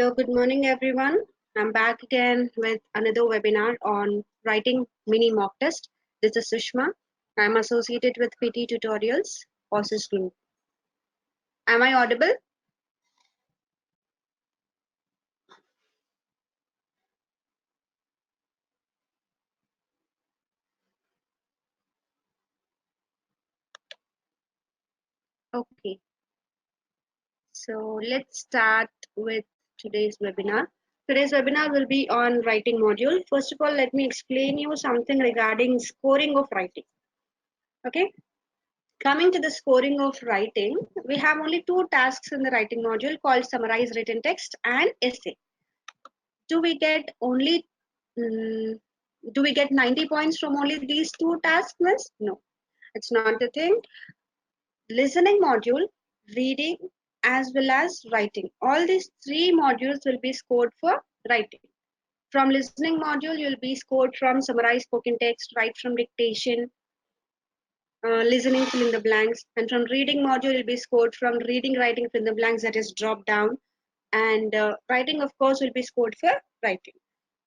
Hello, good morning, everyone. I'm back again with another webinar on writing mini mock test. This is Sushma. I'm associated with PT Tutorials, Courses Group. Am I audible? Okay. So let's start with today's webinar. Today's webinar will be on writing module. First of all, let me explain you something regarding scoring of writing. Okay. Coming to the scoring of writing, we have only two tasks in the writing module called summarize written text and essay. Do we get only mm, do we get 90 points from only these two tasks, Miss? No, it's not the thing. Listening module, reading, as well as writing. All these three modules will be scored for writing. From listening module, you'll be scored from summarize spoken text, write from dictation, listening fill in the blanks, and from reading module, you'll be scored from reading, writing fill in the blanks, that is drop down, and writing, of course, will be scored for writing.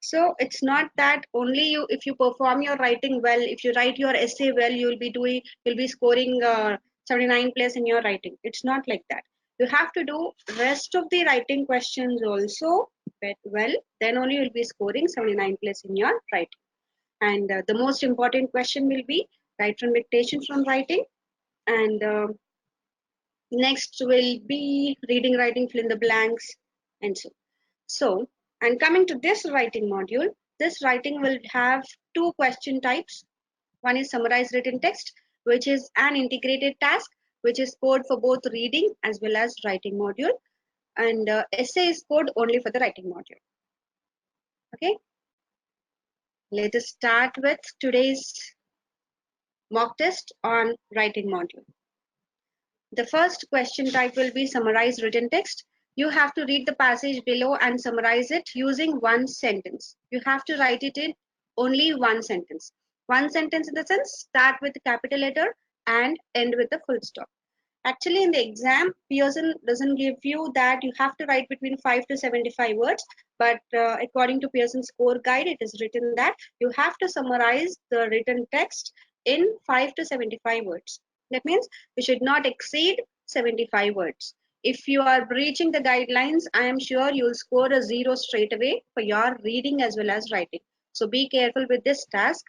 So it's not that only you, if you perform your writing well, if you write your essay well, you'll be scoring 79 plus in your writing. It's not like that. You have to do rest of the writing questions also well, then only you'll be scoring 79 plus in your writing. And the most important question will be write from dictation from writing, and next will be reading, writing, fill in the blanks, and so, and coming to this writing module, this writing will have two question types. One is summarize written text, which is an integrated task, which is scored for both reading as well as writing module. And essay is scored only for the writing module. Okay. Let us start with today's mock test on writing module. The first question type will be summarize written text. You have to read the passage below and summarize it using one sentence. You have to write it in only one sentence. One sentence in the sense, start with a capital letter and end with a full stop. Actually, in the exam, Pearson doesn't give you that you have to write between 5 to 75 words, but according to Pearson's score guide, it is written that you have to summarize the written text in 5 to 75 words. That means you should not exceed 75 words. If you are breaching the guidelines, I am sure you'll score a 0 straight away for your reading as well as writing. So be careful with this task,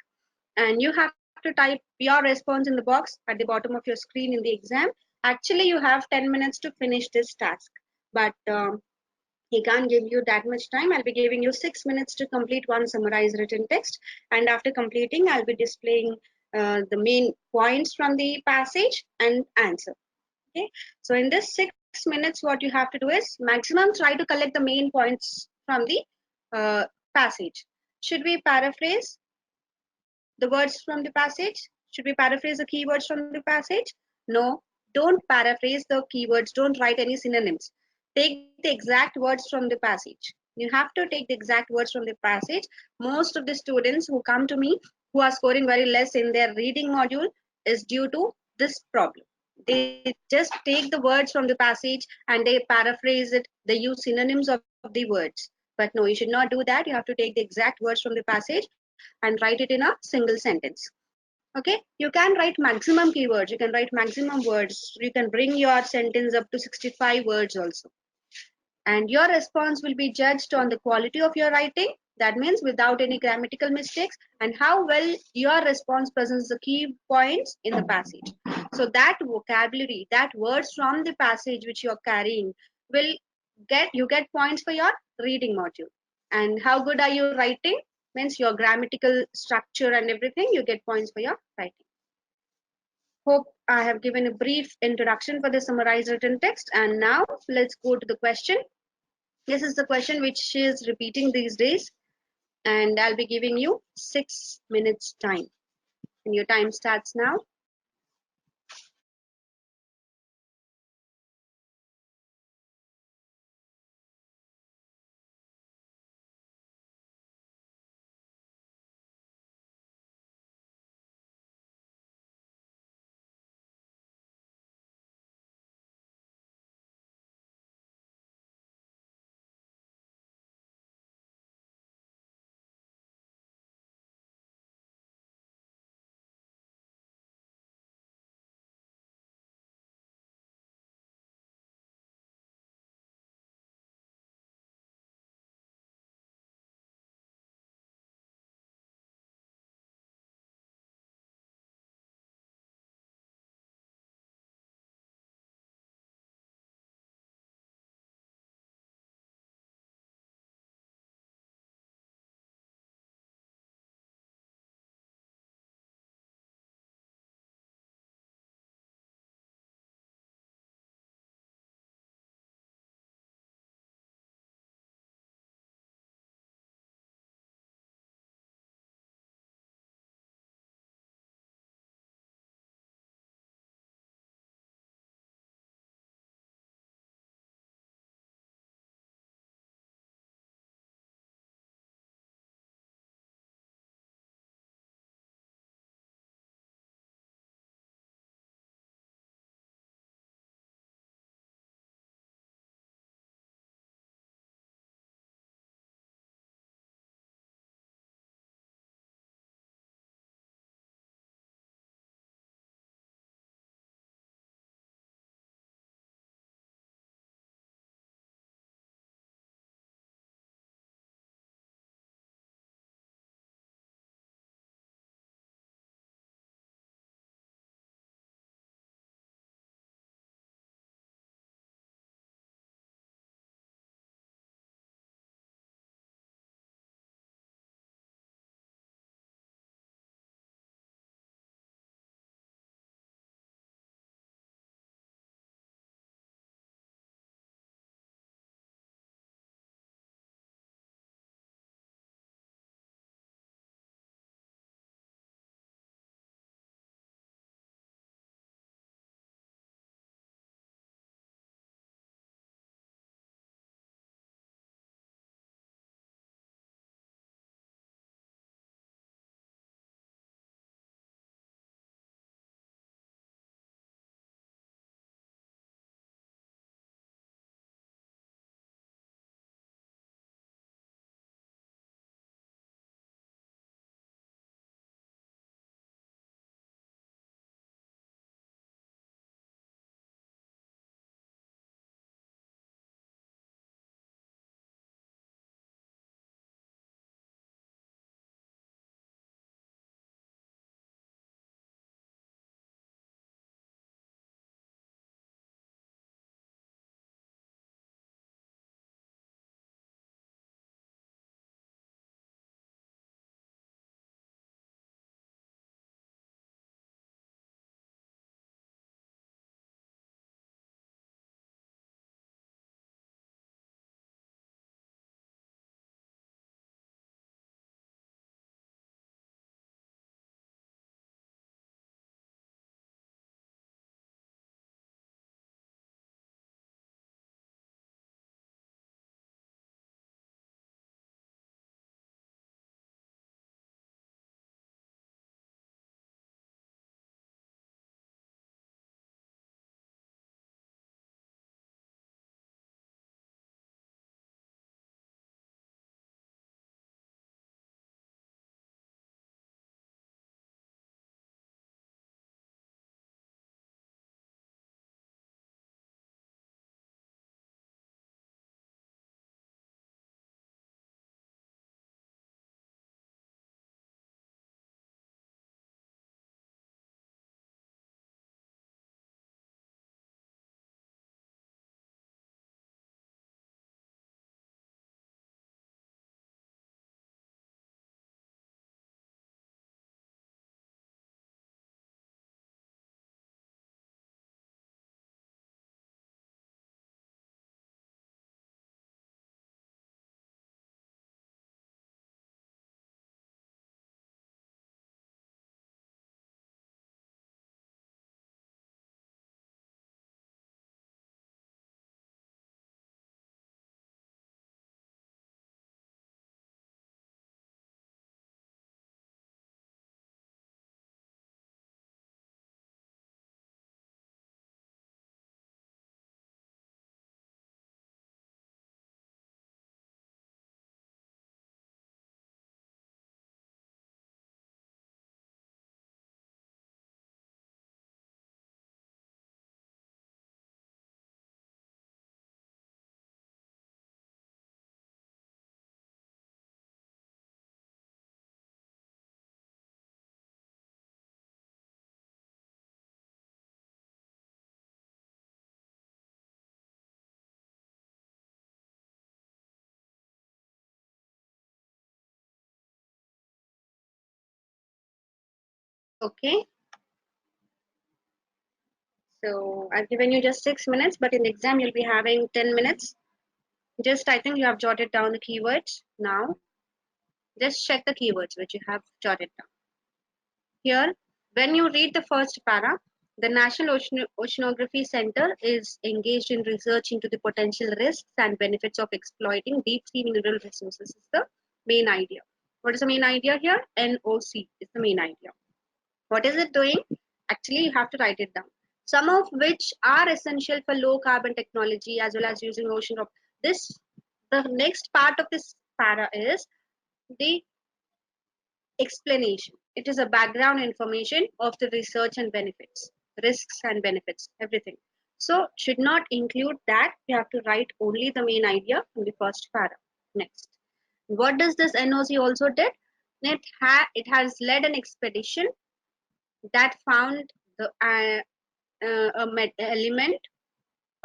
and you have to type your response in the box at the bottom of your screen in the exam. Actually, you have 10 minutes to finish this task, but he can't give you that much time. I'll be giving you 6 minutes to complete one summarized written text, and after completing, I'll be displaying the main points from the passage and answer. Okay, so in this 6 minutes, what you have to do is maximum try to collect the main points from the passage. Should we paraphrase the words from the passage? Should we paraphrase the keywords from the passage? No, don't paraphrase the keywords. Don't write any synonyms. Take the exact words from the passage. You have to take the exact words from the passage. Most of the students who come to me who are scoring very less in their reading module is due to this problem. They just take the words from the passage and they paraphrase it. They use synonyms of the words. But no, you should not do that. You have to take the exact words from the passage and write it in a single sentence. Okay, you can write maximum keywords, you can write maximum words, you can bring your sentence up to 65 words also, and your response will be judged on the quality of your writing, that means without any grammatical mistakes, and how well your response presents the key points in the passage. So that vocabulary, that words from the passage which you're carrying will get points for your reading module. And how good are you writing means your grammatical structure and everything, you get points for your writing. Hope I have given a brief introduction for the summarized written text, and now let's go to the question. This is the question which is repeating these days, and I'll be giving you 6 minutes time, and your time starts now. Okay, so I've given you just 6 minutes, but in the exam you'll be having 10 minutes. Just I think you have jotted down the keywords now. Just check the keywords which you have jotted down. Here, when you read the first para, the National Oceanography Center is engaged in research into the potential risks and benefits of exploiting deep sea mineral resources. Is the main idea. What is the main idea here? NOC is the main idea. What is it doing? Actually, you have to write it down. Some of which are essential for low carbon technology as well as using ocean. This, the next part of this para is the explanation. It is a background information of the research and benefits, risks and benefits, everything. So should not include that. You have to write only the main idea in the first para. Next. What does this NOC also did? It has led an expedition that found the element,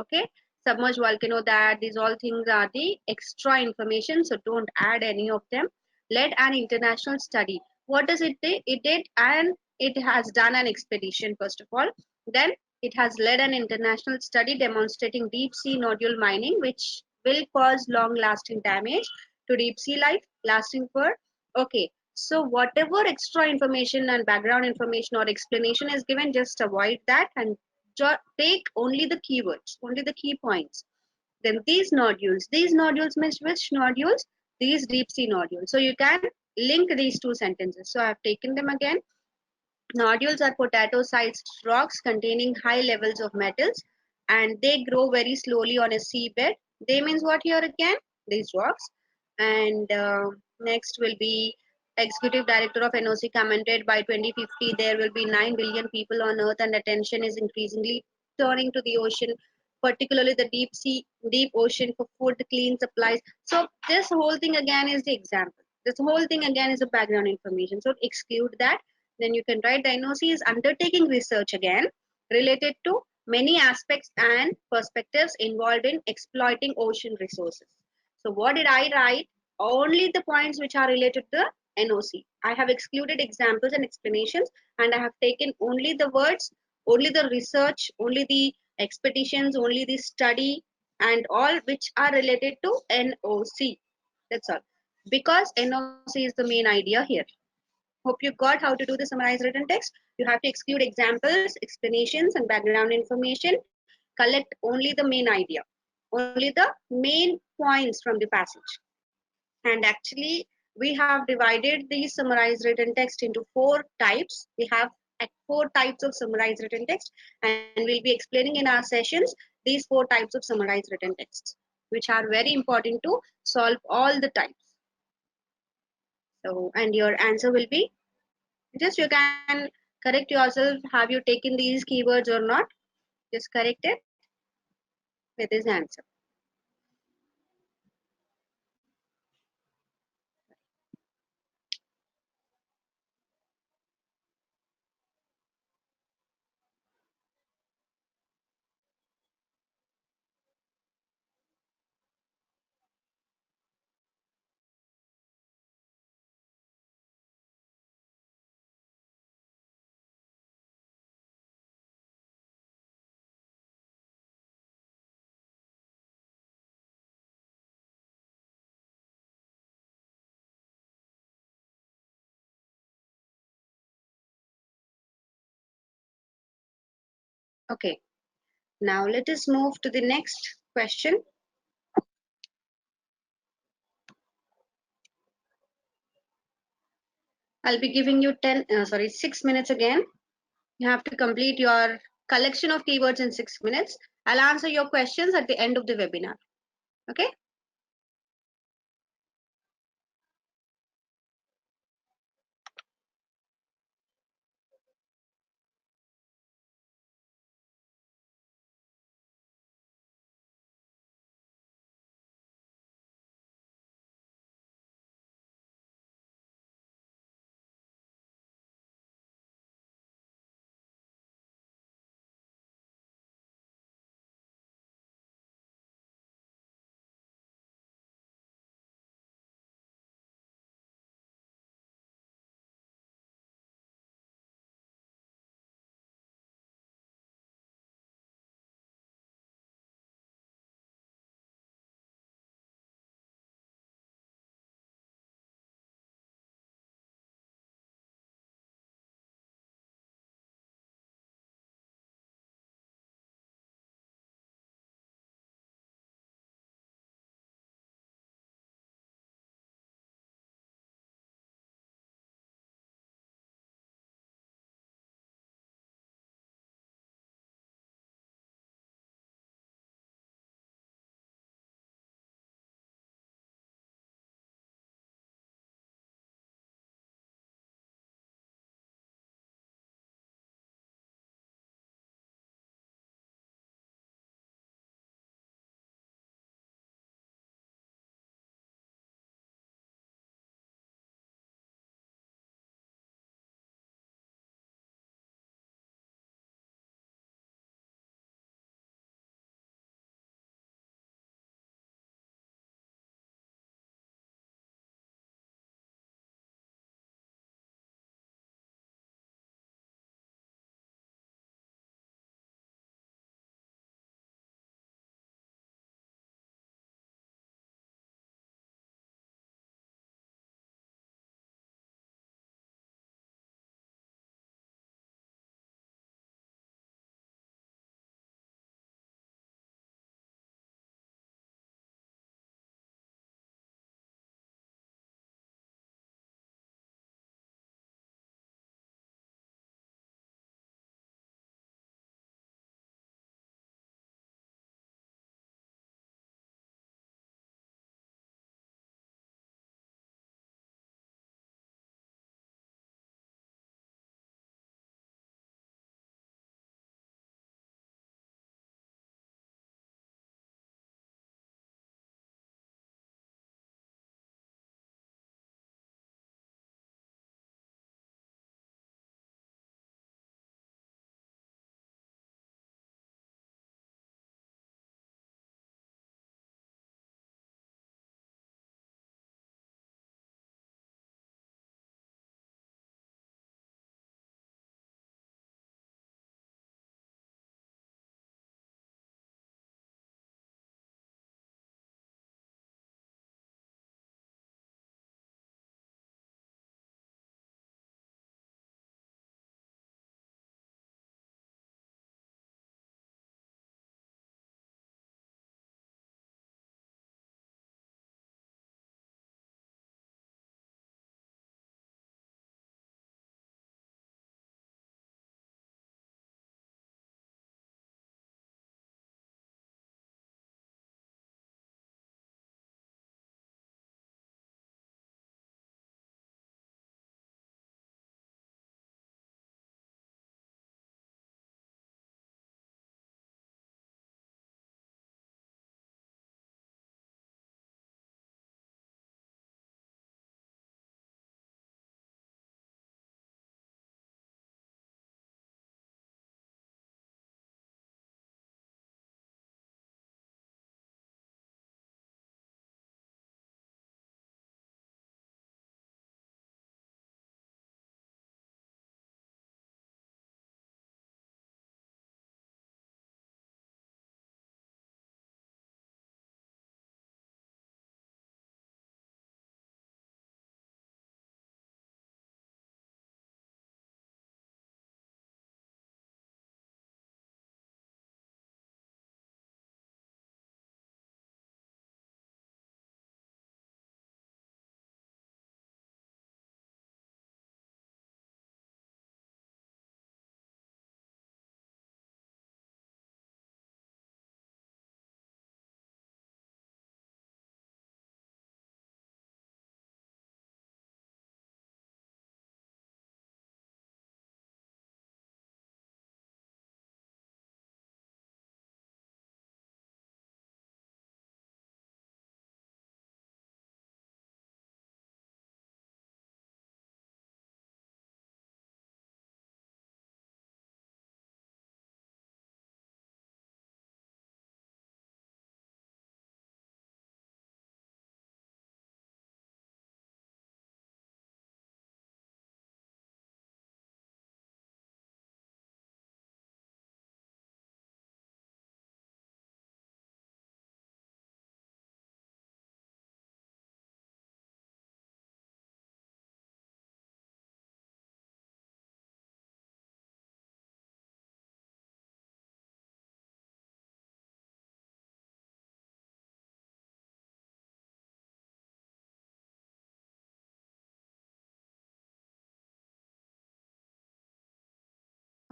okay, submerged volcano, that these all things are the extra information, so don't add any of them. Led an international study. What does it do? It did, and it has done an expedition first of all. Then it has led an international study demonstrating deep sea nodule mining, which will cause long lasting damage to deep sea life, lasting for, okay, so whatever extra information and background information or explanation is given, just avoid that and take only the keywords, only the key points. Then these nodules means which nodules? These deep sea nodules. So you can link these two sentences. So I have taken them again. Nodules are potato-sized rocks containing high levels of metals, and they grow very slowly on a seabed. They means what here again? These rocks. And next will be Executive Director of NOC commented by 2050 there will be 9 billion people on Earth, and attention is increasingly turning to the ocean, particularly the deep sea, deep ocean for food, clean supplies. So this whole thing again is the example. This whole thing again is the background information. So exclude that. Then you can write the NOC is undertaking research again related to many aspects and perspectives involved in exploiting ocean resources. So what did I write? Only the points which are related to the NOC. I have excluded examples and explanations, and I have taken only the words, only the research, only the expeditions, only the study, and all which are related to NOC. That's all. Because NOC is the main idea here. Hope you got how to do the summarized written text. You have to exclude examples, explanations, and background information. Collect only the main idea, only the main points from the passage. And actually, we have divided the summarized written text into four types. We have four types of summarized written text, and we'll be explaining in our sessions these four types of summarized written texts, which are very important to solve all the types. So, and your answer will be, just you can correct yourself, have you taken these keywords or not, just correct it with this answer. Okay, now let us move to the next question. I'll be giving you 6 minutes again. You have to complete your collection of keywords in 6 minutes. I'll answer your questions at the end of the webinar. Okay.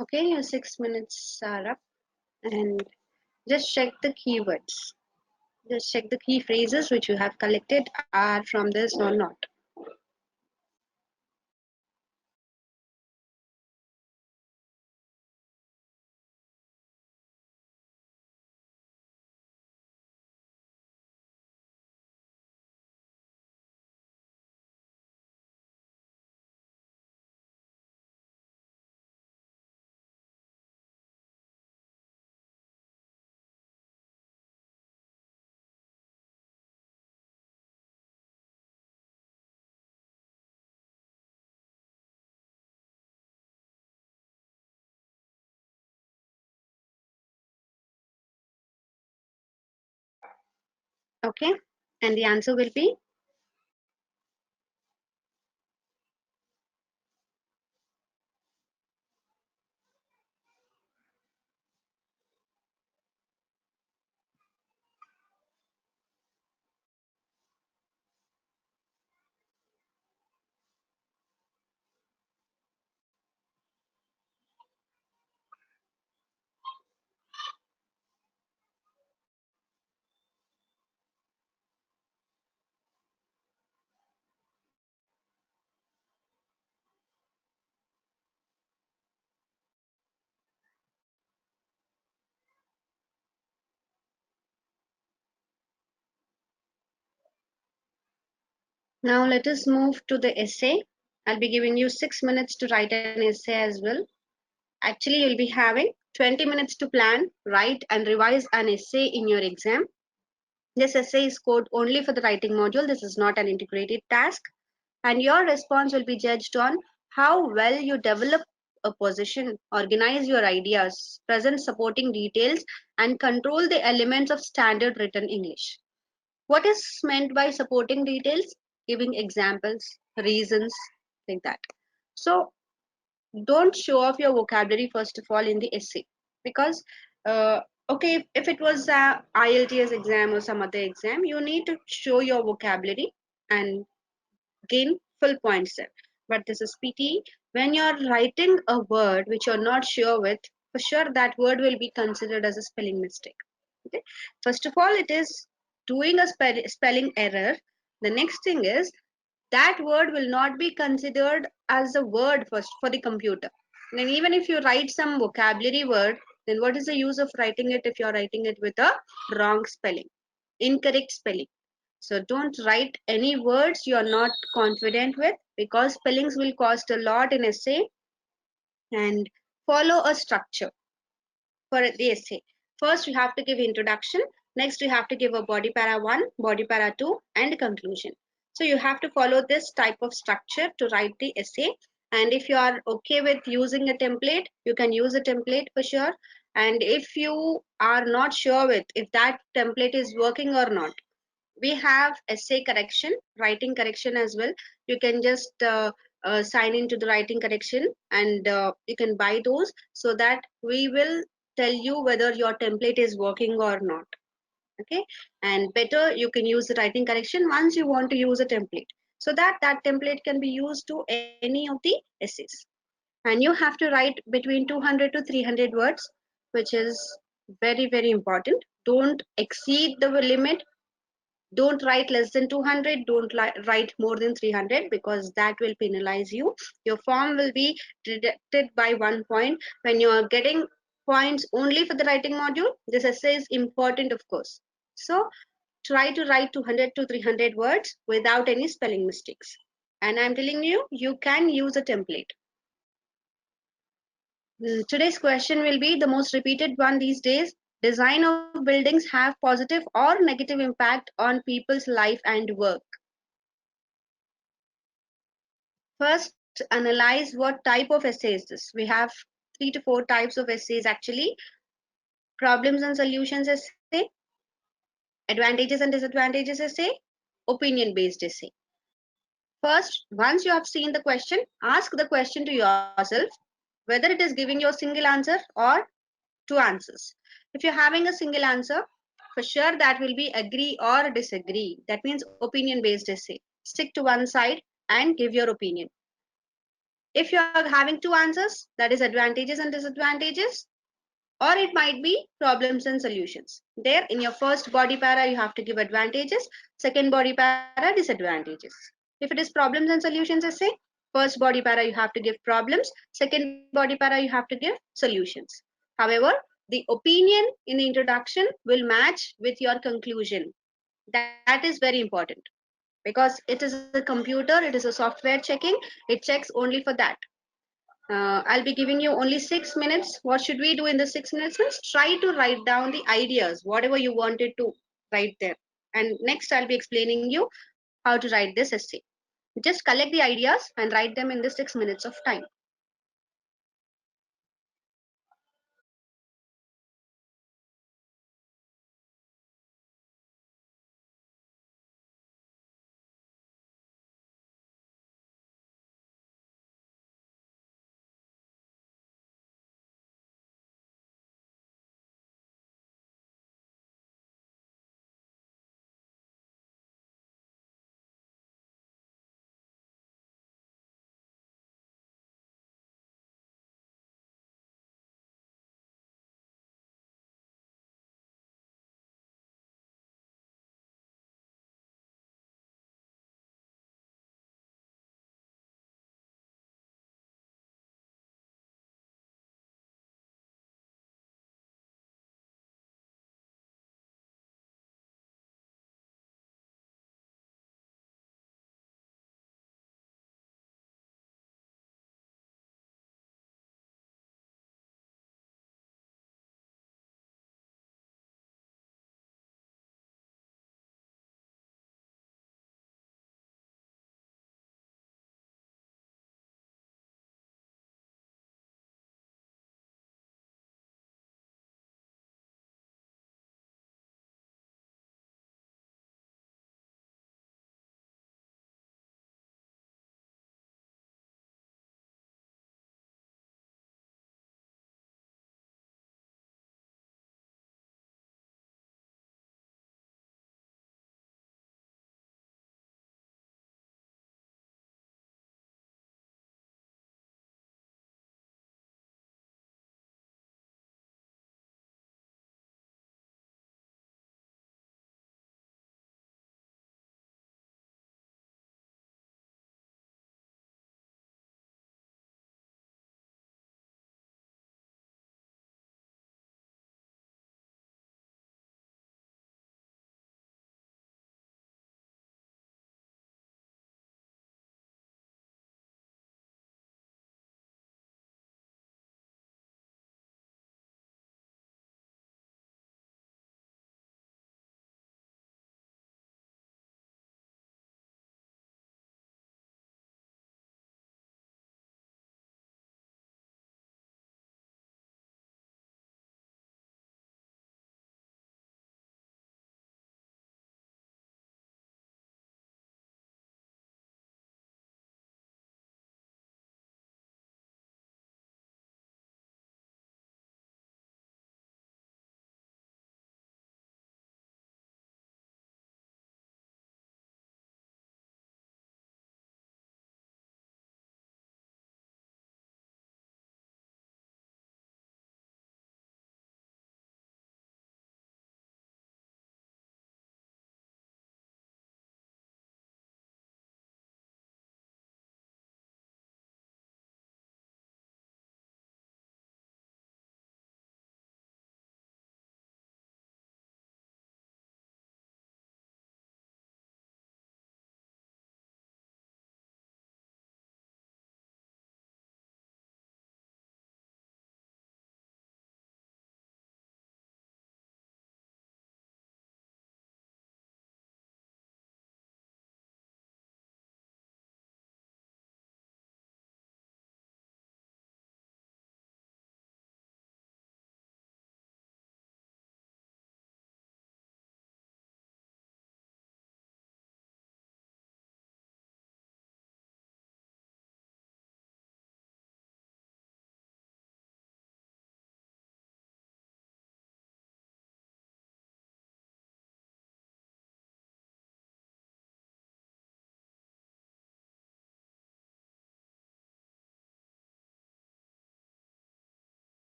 Okay, your 6 minutes are up, and just check the keywords. Just check the key phrases which you have collected are from this or not. Okay, and the answer will be. Now let us move to the essay. I'll be giving you 6 minutes to write an essay as well. Actually, you'll be having 20 minutes to plan, write, and revise an essay in your exam. This essay is scored only for the writing module. This is not an integrated task. And your response will be judged on how well you develop a position, organize your ideas, present supporting details, and control the elements of standard written English. What is meant by supporting details? Giving examples, reasons, like that. So don't show off your vocabulary first of all in the essay, because uh, okay, if it was a IELTS exam or some other exam, you need to show your vocabulary and gain full points there. But this is PTE. When you're writing a word which you're not sure with, for sure that word will be considered as a spelling mistake. Okay. First of all, it is doing a spelling error. The next thing is that word will not be considered as a word first for the computer. And even if you write some vocabulary word, then what is the use of writing it if you're writing it with a wrong spelling, incorrect spelling? So don't write any words you are not confident with, because spellings will cost a lot in essay. And follow a structure for the essay. First, you have to give introduction. Next, you have to give a body para 1, body para 2, and conclusion. So you have to follow this type of structure to write the essay. And if you are okay with using a template, you can use a template for sure. And if you are not sure with if that template is working or not, we have essay correction, writing correction as well. You can just sign into the writing correction, and you can buy those, so that we will tell you whether your template is working or not. Okay. And better, you can use the writing correction once you want to use a template, so that that template can be used to any of the essays. And you have to write between 200 to 300 words, which is very very important. Don't exceed the limit. Don't write less than 200. Don't write more than 300, because that will penalize you. Your form will be deducted by 1 point. When you are getting points only for the writing module, this essay is important, of course. So try to write 200 to 300 words without any spelling mistakes. And I'm telling you, you can use a template. Today's question will be the most repeated one these days. Design of buildings have positive or negative impact on people's life and work? First, analyze what type of essay is this. We have 3 to 4 types of essays actually. Problems and solutions essay, advantages and disadvantages essay, opinion based essay. First, once you have seen the question, ask the question to yourself whether it is giving you a single answer or two answers. If you're having a single answer, for sure that will be agree or disagree. That means opinion based essay. Stick to one side and give your opinion. If you are having two answers, that is advantages and disadvantages, or it might be problems and solutions. There, in your first body para, you have to give advantages, second body para, disadvantages. If it is problems and solutions essay, first body para you have to give problems, second body para you have to give solutions. However, the opinion in the introduction will match with your conclusion. That is very important because it is a computer, it is a software checking, it checks only for that. I'll be giving you only 6 minutes. What should we do in the 6 minutes? Means try to write down the ideas, whatever you wanted to write there. And next, I'll be explaining you how to write this essay. Just collect the ideas and write them in the 6 minutes of time.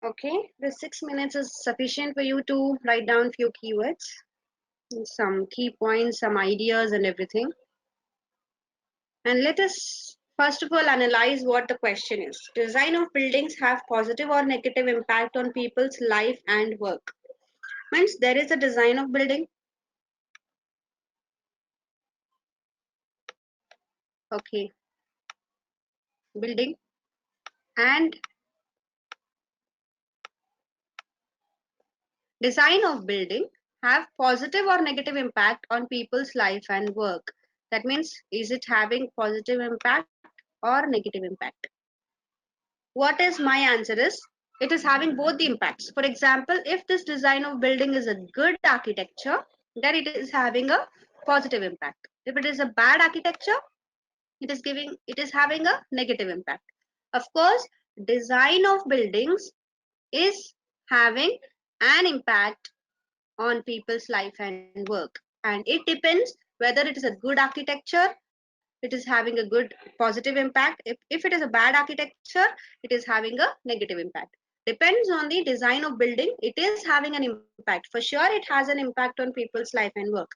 Okay, the 6 minutes is sufficient for you to write down few keywords, some key points, some ideas, and everything. And let us first of all analyze what the question is. Design of buildings have positive or negative impact on people's life and work. Means there is a design of building. Okay, building, and design of building have positive or negative impact on people's life and work. That means, is it having positive impact or negative impact? What is my answer is, it is having both the impacts. For example, if this design of building is a good architecture, then it is having a positive impact. If it is a bad architecture, it is having a negative impact. Of course, design of buildings is having an impact on people's life and work, and it depends whether it is a good architecture, it is having a good positive impact. If it is a bad architecture, it is having a negative impact. Depends on the design of building, it is having an impact. For sure it has an impact on people's life and work.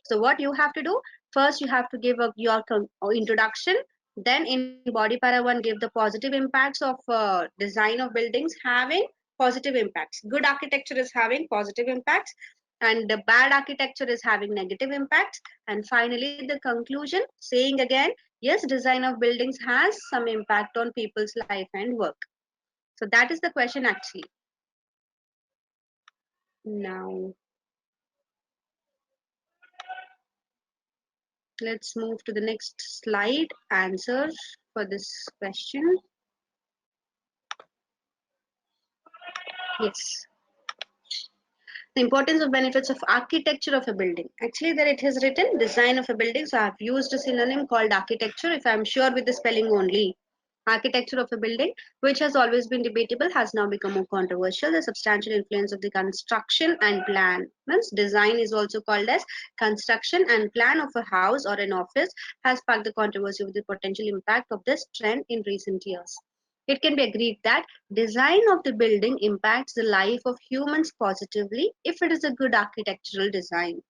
So what you have to do, first you have to give your introduction, then in body para 1 give the positive impacts of design of buildings having positive impacts. Good architecture is having positive impacts, and the bad architecture is having negative impacts, and finally the conclusion saying again, yes, design of buildings has some impact on people's life and work. So that is the question actually. Now let's move to the next slide, answer for this question. Yes, the importance of benefits of architecture of a building. Actually, there it is written design of a building. So I have used a synonym called architecture, if I am sure with the spelling only. Architecture of a building, which has always been debatable, has now become more controversial. The substantial influence of the construction and plan. Means design is also called as construction and plan of a house or an office has sparked the controversy of the potential impact of this trend in recent years. It can be agreed that design of the building impacts the life of humans positively if it is a good architectural design.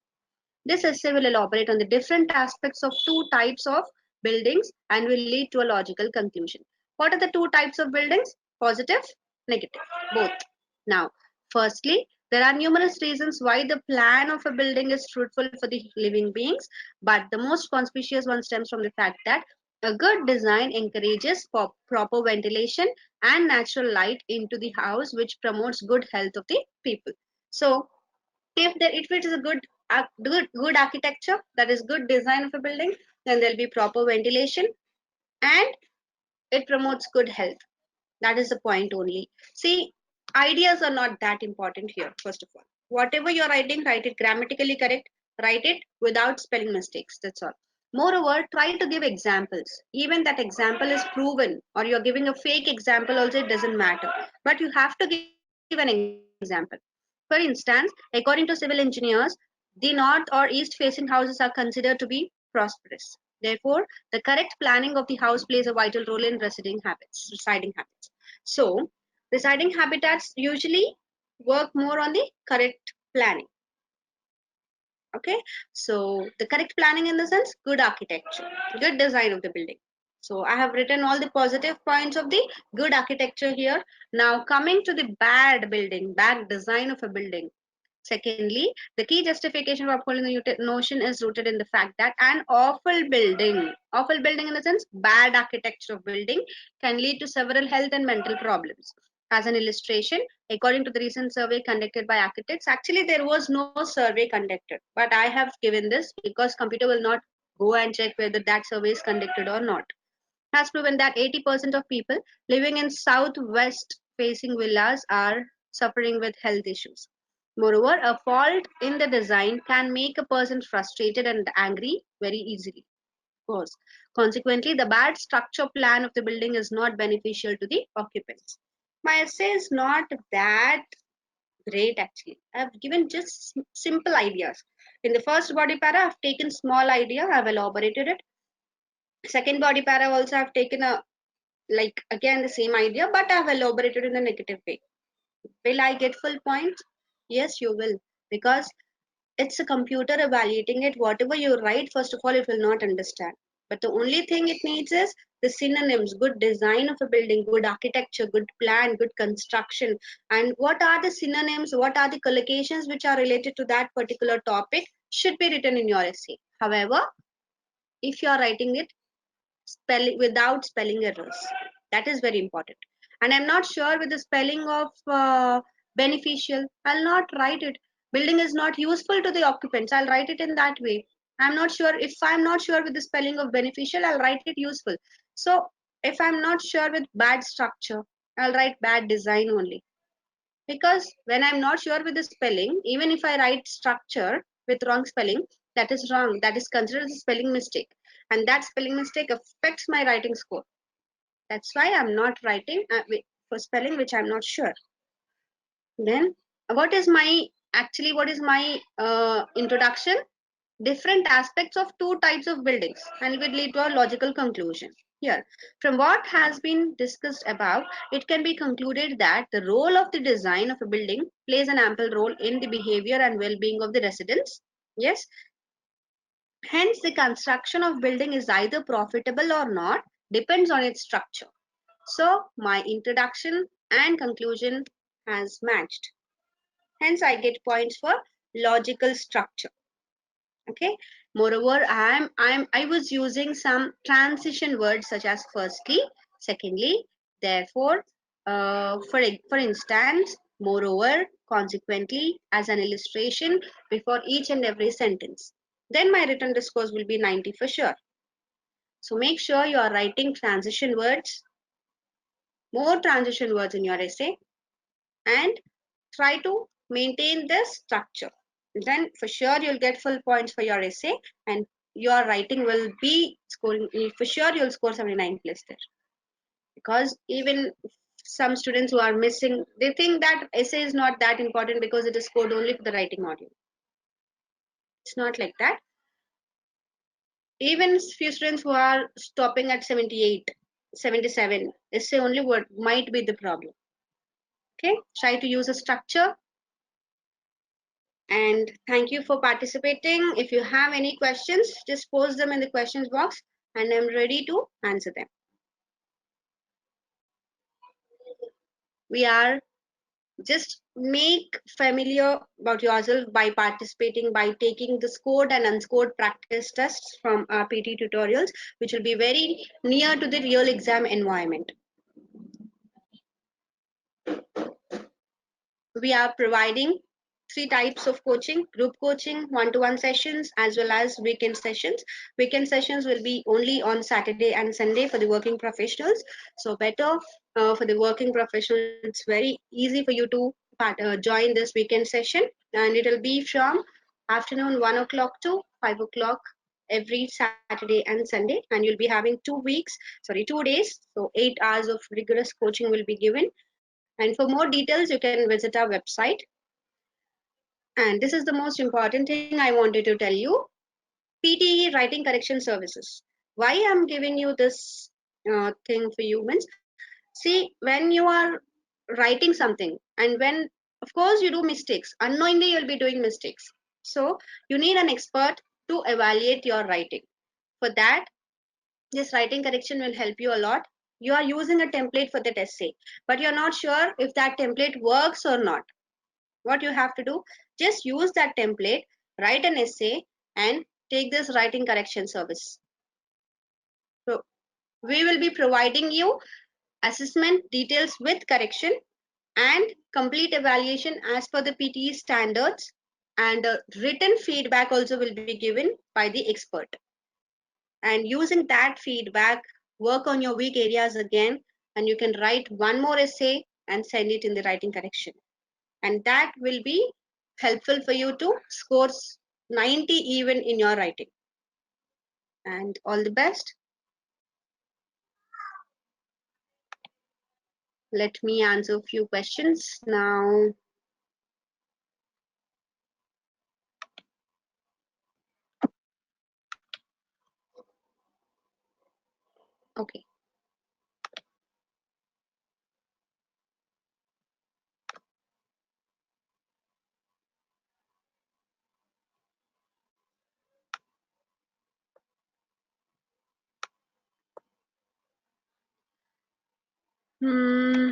This essay will elaborate on the different aspects of two types of buildings and will lead to a logical conclusion. What are the two types of buildings? Positive, negative, both. Now, firstly, there are numerous reasons why the plan of a building is fruitful for the living beings, but the most conspicuous one stems from the fact that a good design encourages proper ventilation and natural light into the house, which promotes good health of the people. So, if it is a good architecture, that is good design of a building, then there'll be proper ventilation and it promotes good health. That is the point only. See, ideas are not that important here. First of all, whatever you're writing, write it grammatically correct, write it without spelling mistakes, that's all. Moreover, try to give examples. Even that example is proven or you're giving a fake example also, it doesn't matter, but you have to give an example. For instance, according to civil engineers, the north or east facing houses are considered to be prosperous. Therefore, the correct planning of the house plays a vital role in residing habits. So, residing habitats usually work more on the correct planning. Okay, so the correct planning in the sense, good architecture, good design of the building. So I have written all the positive points of the good architecture here. Now coming to the bad building, bad design of a building. Secondly, the key justification of upholding the notion is rooted in the fact that an awful building in the sense bad architecture of building, can lead to several health and mental problems. As an illustration, according to the recent survey conducted by architects, actually there was no survey conducted, but I have given this because computer will not go and check whether that survey is conducted or not. Has proven that 80% of people living in southwest facing villas are suffering with health issues. Moreover, a fault in the design can make a person frustrated and angry very easily. Of course. Consequently, the bad structure plan of the building is not beneficial to the occupants. My essay is not that great actually. I've given just simple ideas. In the first body para, I've taken small idea, I've elaborated it. Second body para also I've taken a like again the same idea, but I've elaborated in a negative way. Will I get full points? Yes, you will, because it's a computer evaluating it. Whatever you write, first of all, it will not understand. But the only thing it needs is the synonyms: good design of a building, good architecture, good plan, good construction. And what are the synonyms, what are the collocations which are related to that particular topic should be written in your essay. However, if you are writing it spelling without spelling errors, that is very important. And I'm not sure with the spelling of beneficial, I'll not write it. Building is not useful to the occupants, I'll write it in that way. I'm not sure with the spelling of beneficial, I'll write it useful. So if I'm not sure with bad structure, I'll write bad design only. Because when I'm not sure with the spelling, even if I write structure with wrong spelling, that is wrong, that is considered as a spelling mistake, and that spelling mistake affects my writing score. That's why I'm not writing for spelling which I'm not sure. Then what is my introduction? Different aspects of two types of buildings, and it will lead to a logical conclusion. Here, from what has been discussed above, it can be concluded that the role of the design of a building plays an ample role in the behavior and well-being of the residents. Yes, hence the construction of building is either profitable or not, depends on its structure. So my introduction and conclusion has matched. Hence I get points for logical structure. Okay, moreover, I was using some transition words such as firstly, secondly, therefore, for instance, moreover, consequently, as an illustration before each and every sentence. Then my written discourse will be 90 for sure. So make sure you are writing transition words, more transition words in your essay, and try to maintain this structure. Then for sure you'll get full points for your essay, and your writing will be scoring, for sure you'll score 79 plus there. Because even some students who are missing, they think that essay is not that important because it is scored only for the writing module. It's not like that. Even few students who are stopping at 78, 77, essay only word might be the problem. Okay, try to use a structure. And thank you for participating. If you have any questions, just post them in the questions box and I'm ready to answer them. We are just make familiar about yourself by participating, by taking the scored and unscored practice tests from our PT tutorials, which will be very near to the real exam environment. We are providing three types of coaching: group coaching, one-to-one sessions, as well as weekend sessions. Weekend sessions will be only on Saturday and Sunday for the working professionals. So better for the working professionals, it's very easy for you to join this weekend session, and it will be from afternoon 1 o'clock to 5 o'clock every Saturday and Sunday, and you'll be having 2 days, so 8 hours of rigorous coaching will be given. And for more details, you can visit our website. And this is the most important thing I wanted to tell you: PTE Writing Correction Services. Why I'm giving you this thing for you means, see, when you are writing something, and when, of course, you do mistakes, unknowingly you'll be doing mistakes. So you need an expert to evaluate your writing. For that, this writing correction will help you a lot. You are using a template for that essay, but you're not sure if that template works or not. What you have to do, just use that template, write an essay, and take this writing correction service. So we will be providing you assessment details with correction and complete evaluation as per the PTE standards, and written feedback also will be given by the expert. And using that feedback, work on your weak areas again, and you can write one more essay and send it in the writing correction, and that will be helpful for you to score 90 even in your writing. And all the best. Let me answer a few questions now. Okay. Hmm.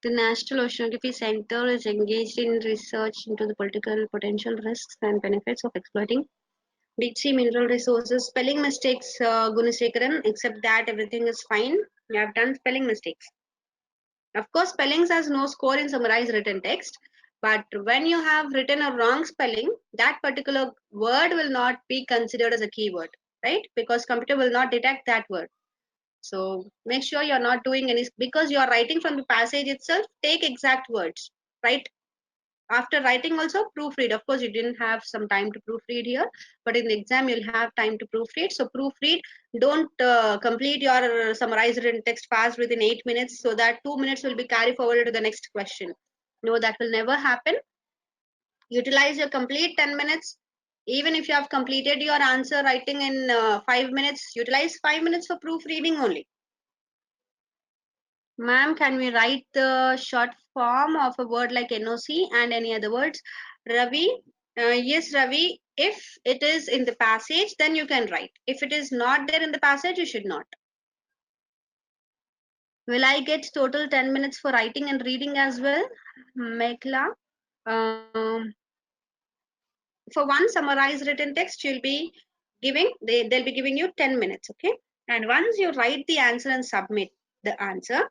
The National Oceanography Center is engaged in research into the political potential risks and benefits of exploiting deep sea mineral resources. Spelling mistakes, Gunesekaran, except that everything is fine. You have done spelling mistakes. Of course, spellings has no score in summarized written text, but when you have written a wrong spelling, that particular word will not be considered as a keyword, right? Because computer will not detect that word. So make sure you're not doing any, because you're writing from the passage itself, take exact words, right? After writing also proofread. Of course, you didn't have some time to proofread here, but in the exam you'll have time to proofread. So proofread. Don't complete your summarized written text fast within 8 minutes, so that 2 minutes will be carried forward to the next question. No, that will never happen. Utilize your complete 10 minutes. Even if you have completed your answer writing in 5 minutes, utilize 5 minutes for proofreading only. Ma'am, can we write the short form of a word like NOC and any other words? Ravi, yes, Ravi, if it is in the passage, then you can write. If it is not there in the passage, you should not. Will I get total 10 minutes for writing and reading as well? Mekla, um, for one summarized written text, you'll be they'll be giving you 10 minutes, okay? And once you write the answer and submit the answer,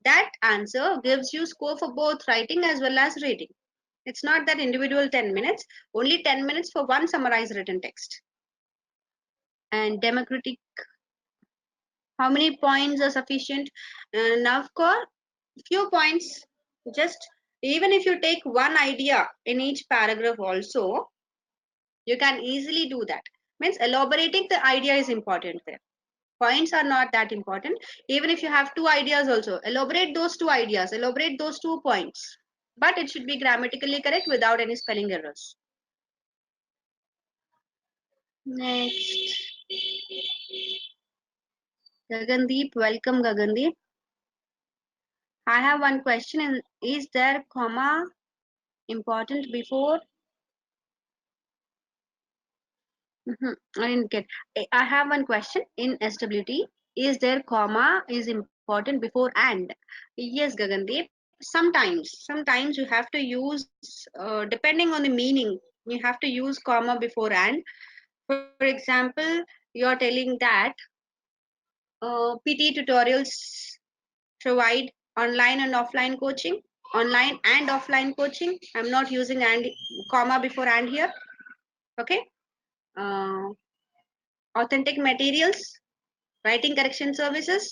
that answer gives you score for both writing as well as reading. It's not that individual 10 minutes, only 10 minutes for one summarized written text. And democratic, how many points are sufficient? Now, of course, few points, just even if you take one idea in each paragraph also, you can easily do that. Means elaborating the idea is important there. Points are not that important. Even if you have two ideas also, elaborate those two ideas, elaborate those 2 points. But it should be grammatically correct without any spelling errors. Next. Gagandeep, welcome Gagandeep. I have one question. Is there comma important before? I didn't get. I have one question in SWT. Is there comma is important before and? Yes, Gagandeep. Sometimes you have to use, depending on the meaning, you have to use comma before and. For example, you are telling that PT tutorials provide online and offline coaching. Online and offline coaching. I'm not using and comma before and here. Okay. Uh, Authentic materials, writing correction services.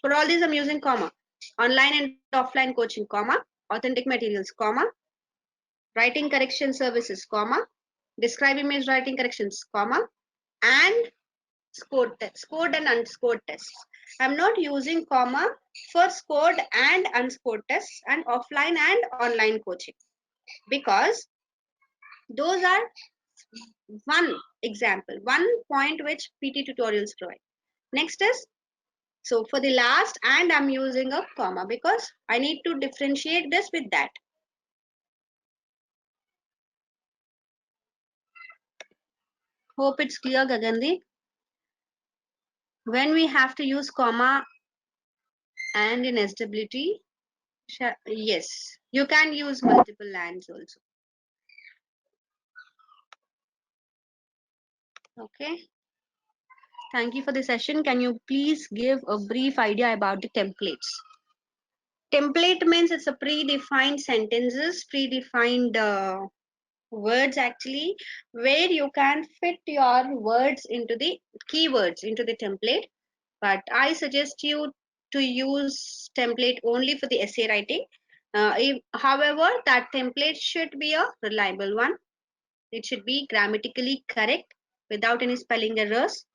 For all these, I'm using comma. Online and offline coaching, comma. Authentic materials, comma. Writing correction services, comma. Describe image writing corrections, comma. And scored and unscored tests. I'm not using comma for scored and unscored tests and offline and online coaching, because those are one example, one point which PT tutorials provide. Next is, so for the last and I'm using a comma because I need to differentiate this with that. Hope it's clear, Gagandi. When we have to use comma and in SWT, yes, you can use multiple ands also. Okay. Thank you for the session. Can you please give a brief idea about the templates? Template means it's a predefined sentences, predefined words actually, where you can fit your words into the keywords into the template. But I suggest you to use template only for the essay writing. However, that template should be a reliable one. It should be grammatically correct without any spelling errors.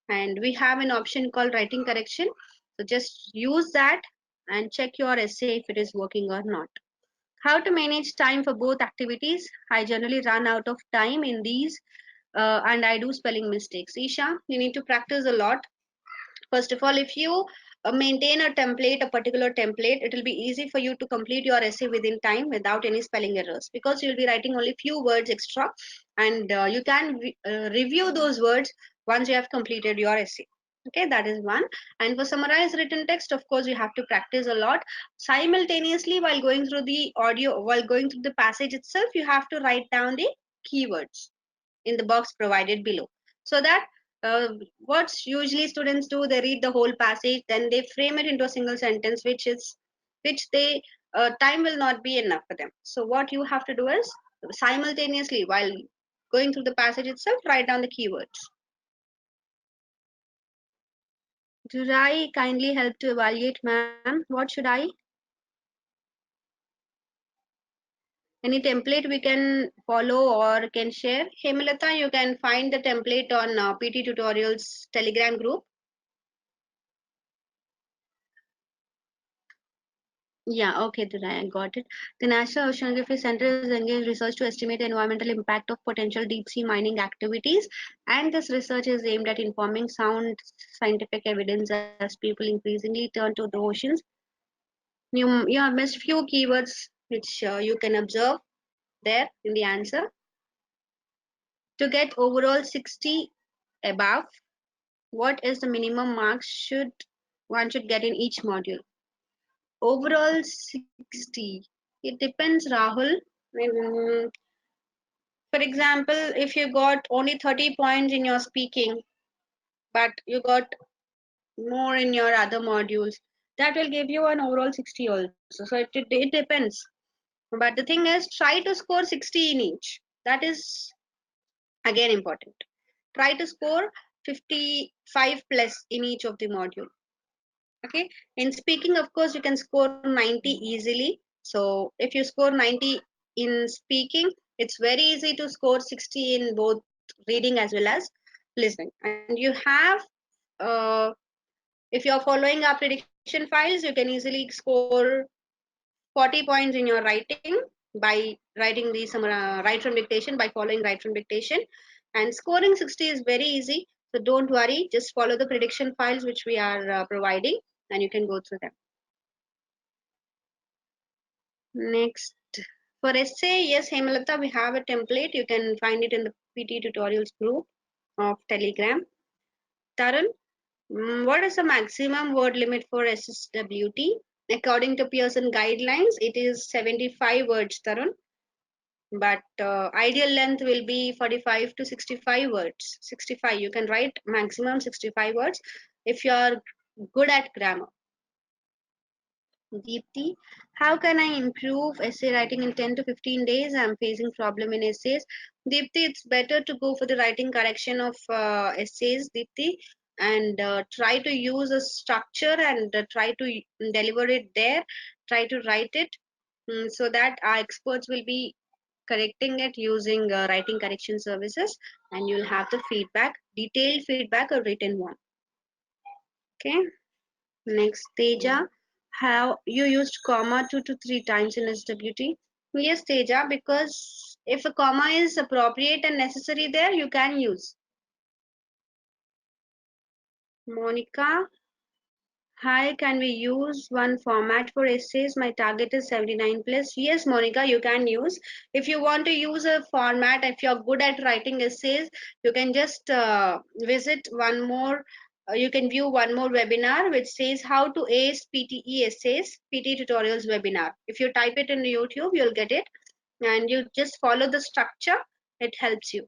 And we have an option called writing correction. So just use that and check your essay if it is working or not. How to manage time for both activities? I generally run out of time in these and I do spelling mistakes. Isha, you need to practice a lot. First of all, if you maintain a template, a particular template, it will be easy for you to complete your essay within time without any spelling errors, because you'll be writing only few words extra, and you can review those words once you have completed your essay. Okay, that is one. And for summarize written text, of course, you have to practice a lot. Simultaneously, while going through the audio, while going through the passage itself, you have to write down the keywords in the box provided below. So that what usually students do, they read the whole passage, then they frame it into a single sentence, which they time will not be enough for them. So what you have to do is simultaneously while going through the passage itself, write down the keywords. Should I kindly help to evaluate, ma'am? What should I? Any template we can follow or can share? Hemalata, you can find the template on PT Tutorials Telegram group. Yeah, okay, Durai, I got it. The National Oceanography Center is engaged research to estimate the environmental impact of potential deep sea mining activities, and this research is aimed at informing sound scientific evidence as people increasingly turn to the oceans. You have missed few keywords which you can observe there in the answer. To get overall 60 above, what is the minimum marks should one should get in each module? Overall 60. It depends, Rahul. Mm, for example, if you got only 30 points in your speaking, but you got more in your other modules, that will give you an overall 60 also. So it depends. But the thing is, try to score 60 in each. That is again important. Try to score 55 plus in each of the module. Okay, in speaking, of course, you can score 90 easily. So if you score 90 in speaking, it's very easy to score 60 in both reading as well as listening. And you have uh, if you're following our prediction files, you can easily score 40 points in your writing by writing the write from dictation, by following write from dictation. And scoring 60 is very easy. So don't worry, just follow the prediction files which we are providing, and you can go through them. Next, for essay, yes, Hemalata, we have a template. You can find it in the PT tutorials group of Telegram. Tarun, what is the maximum word limit for SSWT? According to Pearson guidelines, it is 75 words, Tarun. But ideal length will be 45 to 65 words. 65, you can write maximum 65 words if you are good at grammar. Deepti, how can I improve essay writing in 10 to 15 days? I'm facing problem in essays. Deepti, it's better to go for the writing correction of essays, Deepti, and try to use a structure and try to deliver it there. Try to write it so that our experts will be correcting it using writing correction services, and you'll have the feedback, detailed feedback or written one. Okay. Next, Teja, how you used comma 2 to 3 times in SWT? Yes, Teja, because if a comma is appropriate and necessary there, you can use. Monica, hi, can we use one format for essays? My target is 79 plus. Yes, Monica, you can use. If you want to use a format, if you're good at writing essays, you can just visit one more. You can view one more webinar which says how to ace PTE essays, PT tutorials webinar. If you type it in YouTube, you'll get it, and you just follow the structure. It helps you.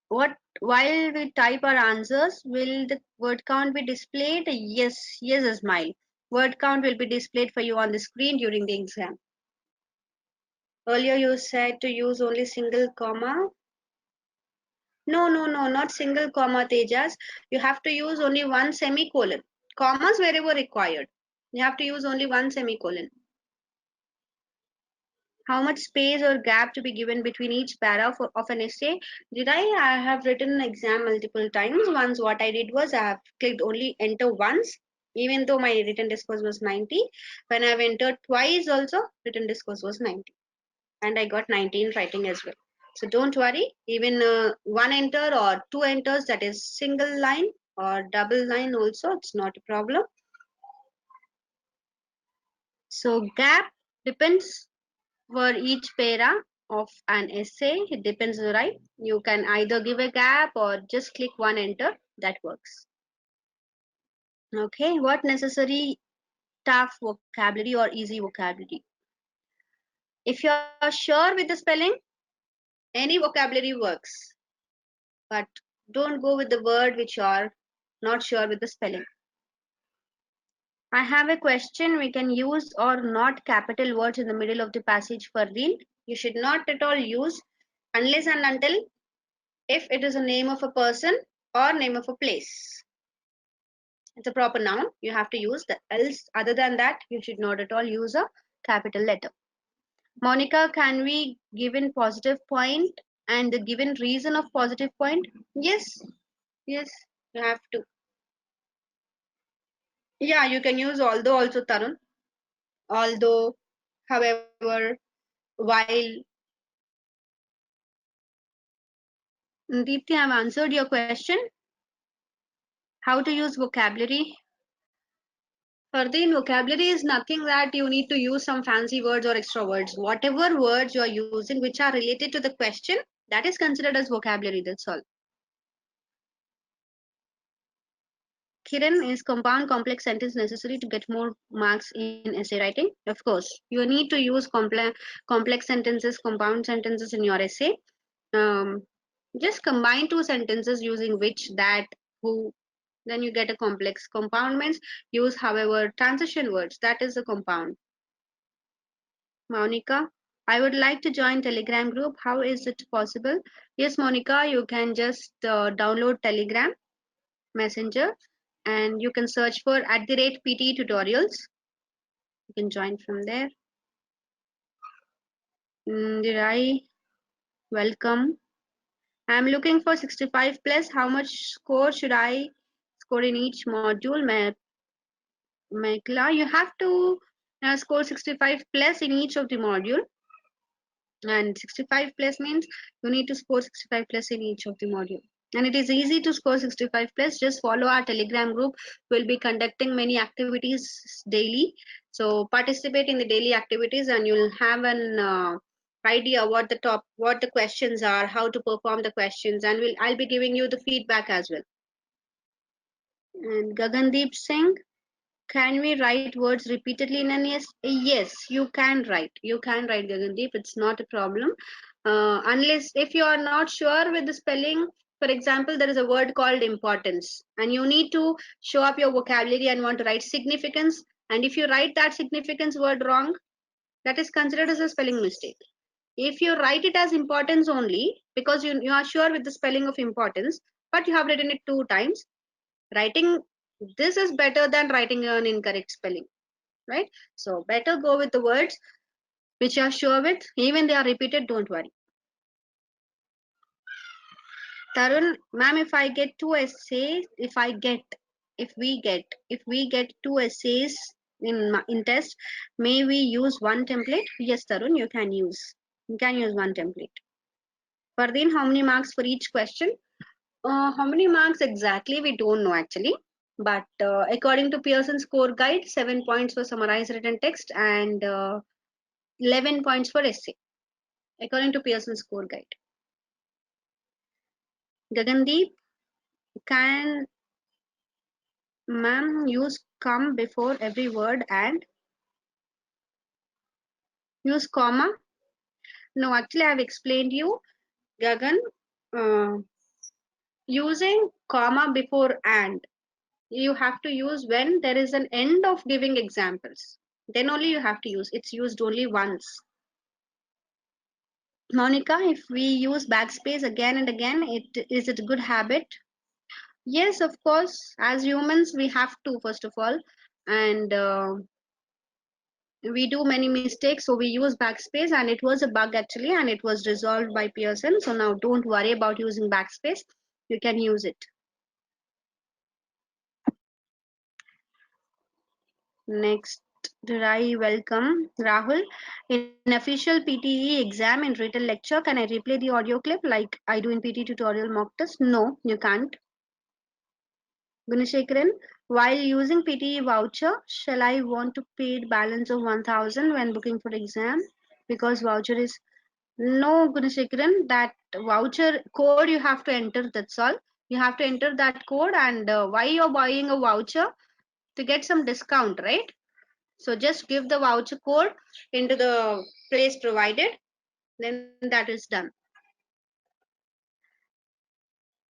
What while we type our answers, will the word count be displayed? Yes, yes, Ismail. Word count will be displayed for you on the screen during the exam. Earlier you said to use only single comma. No, no, no, not single comma, Tejas. You have to use only one semicolon. Commas wherever required. You have to use only one semicolon. How much space or gap to be given between each para of an essay? I have written an exam multiple times. Once what I did was I have clicked only enter once, even though my written discourse was 90. When I've entered twice also, written discourse was 90. And I got 90 in writing as well. So don't worry, even one enter or two enters, that is single line or double line also, it's not a problem. So gap depends for each para. of an essay. It depends, right? You can either give a gap or just click one enter. That works. Okay, what necessary tough vocabulary or easy vocabulary? If you are sure with the spelling, any vocabulary works. But don't go with the word which you are not sure with the spelling. I have a question. We can use or not capital words in the middle of the passage for real. You should not at all use unless and until if it is a name of a person or name of a place. It's a proper noun. You have to use the else. Other than that, you should not at all use a capital letter. Monica, can we given positive point and the given reason of positive point? Yes, yes, you have to. Yeah, you can use although also, Tarun. Although, however, while. Deepthi, I've answered your question. How to use vocabulary? Fardeen, vocabulary is nothing that you need to use some fancy words or extra words. Whatever words you are using which are related to the question, that is considered as vocabulary. That's all. Kiran, is compound complex sentence necessary to get more marks in essay writing? Of course. You need to use complex sentences, compound sentences in your essay. Um, just combine two sentences using which, that, who, then you get a complex. Compound means use, however, transition words. That is a compound. Monica, I would like to join Telegram group. How is it possible? Yes, Monica, you can just download Telegram Messenger and you can search for @PTE tutorials. You can join from there. Did I welcome? I'm looking for 65 plus. How much score should I score in each module? Mekla, you have to score 65 plus in each of the module. And 65 plus means you need to score 65 plus in each of the module. And it is easy to score 65 plus. Just follow our Telegram group. We'll be conducting many activities daily. So participate in the daily activities and you'll have an idea what the questions are, how to perform the questions, and I'll be giving you the feedback as well. And Gagandeep Singh, can we write words repeatedly in an yes? Yes, you can write. You can write, Gagandeep. It's not a problem. Unless if you are not sure with the spelling, for example, there is a word called importance, and you need to show up your vocabulary and want to write significance. And if you write that significance word wrong, that is considered as a spelling mistake. If you write it as importance only, because you are sure with the spelling of importance, but you have written it two times, writing this is better than writing an incorrect spelling, right? So better go with the words which you are sure with. Even they are repeated, don't worry. Tarun, ma'am, if we get two essays in test, may we use one template? Yes, Tarun, you can use one template. Fardeen, how many marks for each question? How many marks exactly we don't know actually, but according to Pearson score guide, 7 points for summarized written text and 11 points for essay according to Pearson score guide. Gagandeep, can ma'am use come before every word and use comma? No, actually I have explained you, Gagan, uh, using comma before and you have to use when there is an end of giving examples, then only you have to use. It's used only once. Monica, if we use backspace again and again, is it a good habit? Yes, of course. As humans, we have to, first of all, and we do many mistakes, so we use backspace, and it was a bug actually, and it was resolved by Pearson. So now don't worry about using backspace. You can use it. Next, I welcome Rahul. In official PTE exam in written lecture, can I replay the audio clip like I do in PT tutorial mock test? No, you can't. Gunashekaran, while using PTE voucher, shall I want to pay balance of 1000 when booking for exam? Because voucher is No, Gunasekaran, that voucher code you have to enter. That's all. You have to enter that code, and why you're buying a voucher to get some discount, right? So just give the voucher code into the place provided, then that is done.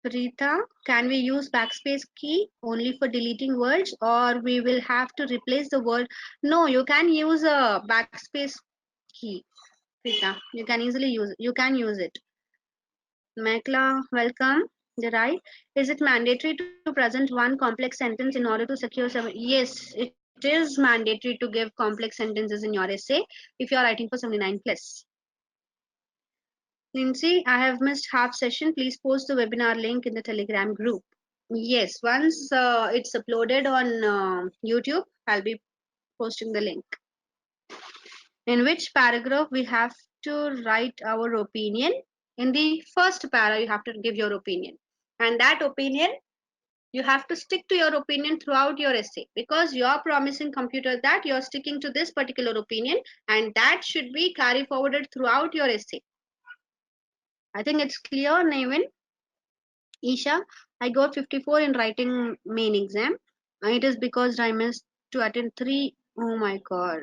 Rita, can we use backspace key only for deleting words, or we will have to replace the word? No, you can use a backspace key. Rita, you can easily use it. You can use it. Mekla, welcome. Right. Is it mandatory to present one complex sentence in order to secure some? Yes, it is mandatory to give complex sentences in your essay if you are writing for 79 plus. Lindsay, I have missed half session. Please post the webinar link in the Telegram group. Yes, once it's uploaded on YouTube, I'll be posting the link. In which paragraph we have to write our opinion? In the first para, you have to give your opinion. And that opinion, you have to stick to your opinion throughout your essay because you're promising computer that you're sticking to this particular opinion and that should be carry forwarded throughout your essay. I think it's clear, Navin. Isha, I got 54 in writing main exam. It is because I missed to attend three. Oh my god.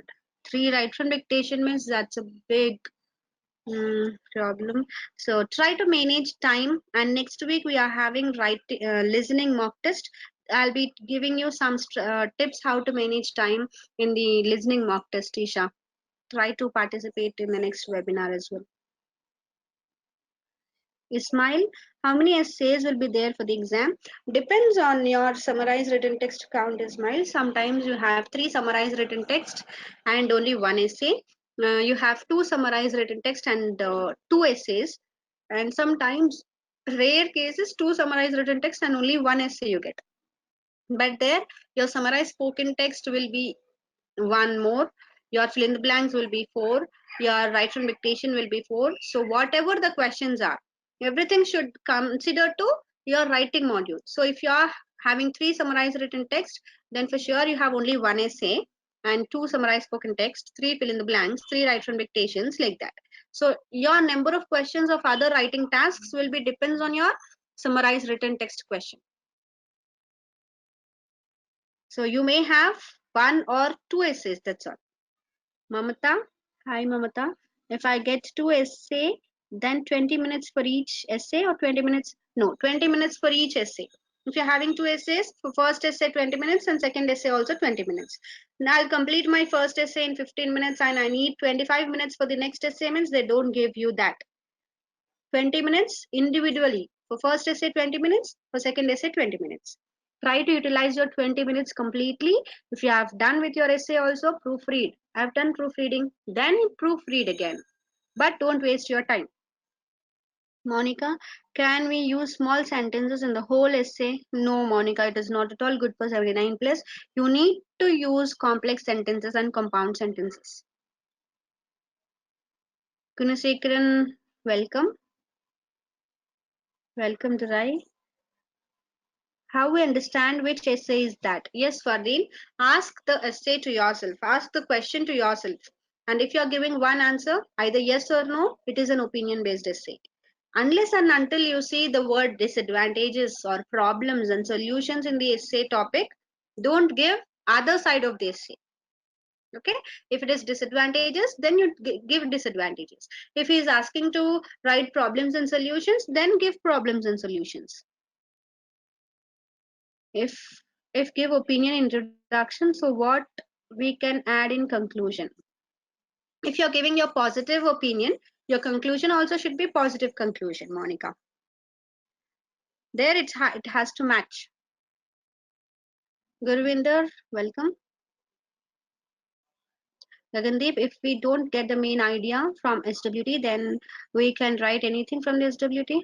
Three right from dictation means that's a big problem. So try to manage time. And next week we are having listening mock test. I'll be giving you some tips how to manage time in the listening mock test, Isha. Try to participate in the next webinar as well. Ismail, how many essays will be there for the exam? Depends on your summarized written text count, Ismail. Sometimes you have three summarized written text and only one essay. You have two summarized written text and two essays. And sometimes, rare cases, two summarized written text and only one essay you get. But there, your summarized spoken text will be one more, your fill in the blanks will be four, your right from dictation will be four. So whatever the questions are, everything should consider to your writing module. So if you are having three summarized written text, then for sure you have only one essay and two summarized spoken text, three fill in the blanks, three right from dictations, like that. So your number of questions of other writing tasks will be depends on your summarized written text question. So you may have one or two essays, that's all. Mamata, hi Mamata. If I get two essay, then 20 minutes for each essay or 20 minutes? No, 20 minutes for each essay. If you're having two essays, for first essay 20 minutes and second essay also 20 minutes. Now I'll complete my first essay in 15 minutes and I need 25 minutes for the next essay means they don't give you that. 20 minutes individually. For first essay 20 minutes, for second essay 20 minutes. Try to utilize your 20 minutes completely. If you have done with your essay also, proofread. I've done proofreading, then proofread again. But don't waste your time. Monica, can we use small sentences in the whole essay? No, Monica, it is not at all good for 79 plus. You need to use complex sentences and compound sentences. Kunasekaran, welcome. Welcome, Durai. How we understand which essay is that? Yes, Fardeen, ask the essay to yourself, ask the question to yourself. And if you are giving one answer, either yes or no, it is an opinion based essay. Unless and until you see the word disadvantages or problems and solutions in the essay topic, don't give other side of the essay. Okay, if it is disadvantages, then you give disadvantages. If he is asking to write problems and solutions, then give problems and solutions. If give opinion introduction, so what we can add in conclusion? If you're giving your positive opinion, your conclusion also should be positive conclusion, Monica. There it has to match. Gurvinder, welcome. Gagandeep, if we don't get the main idea from SWT, then we can write anything from the SWT.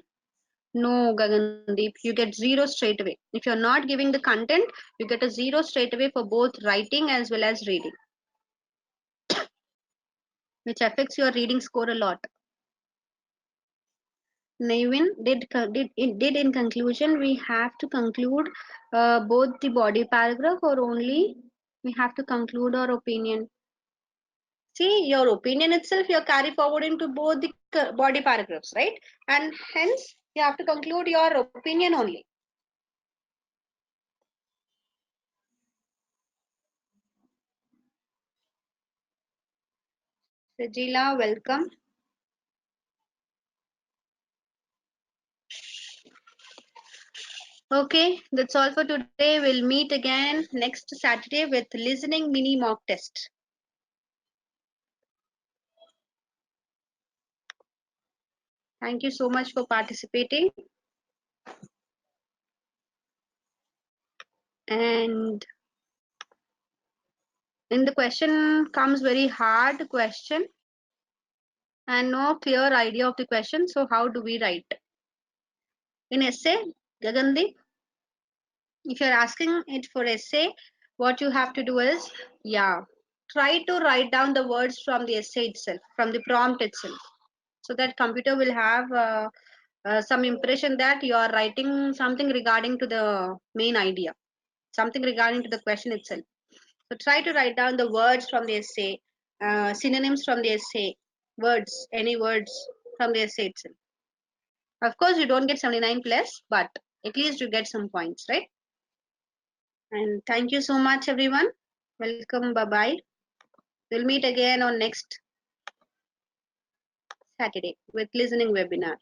No, Gagandeep, you get zero straight away. If you're not giving the content, you get a zero straight away for both writing as well as reading, which affects your reading score a lot. Navin, did in conclusion we have to conclude both the body paragraph or only we have to conclude our opinion? See, your opinion itself you carry forward into both the body paragraphs, right? And hence you have to conclude your opinion only. Regila, welcome. Okay, that's all for today. We'll meet again next Saturday with listening mini mock test. Thank you so much for participating. And in the question comes very hard question and no clear idea of the question. So how do we write? In essay, Gagandeep, if you're asking it for essay, what you have to do is, yeah, try to write down the words from the essay itself, from the prompt itself, so that computer will have some impression that you are writing something regarding to the main idea, something regarding to the question itself. So try to write down the words from the essay, synonyms from the essay, words, any words from the essay itself. Of course, you don't get 79 plus, but at least you get some points, right? And thank you so much, everyone. Welcome. Bye bye. We'll meet again on next Saturday with listening webinar.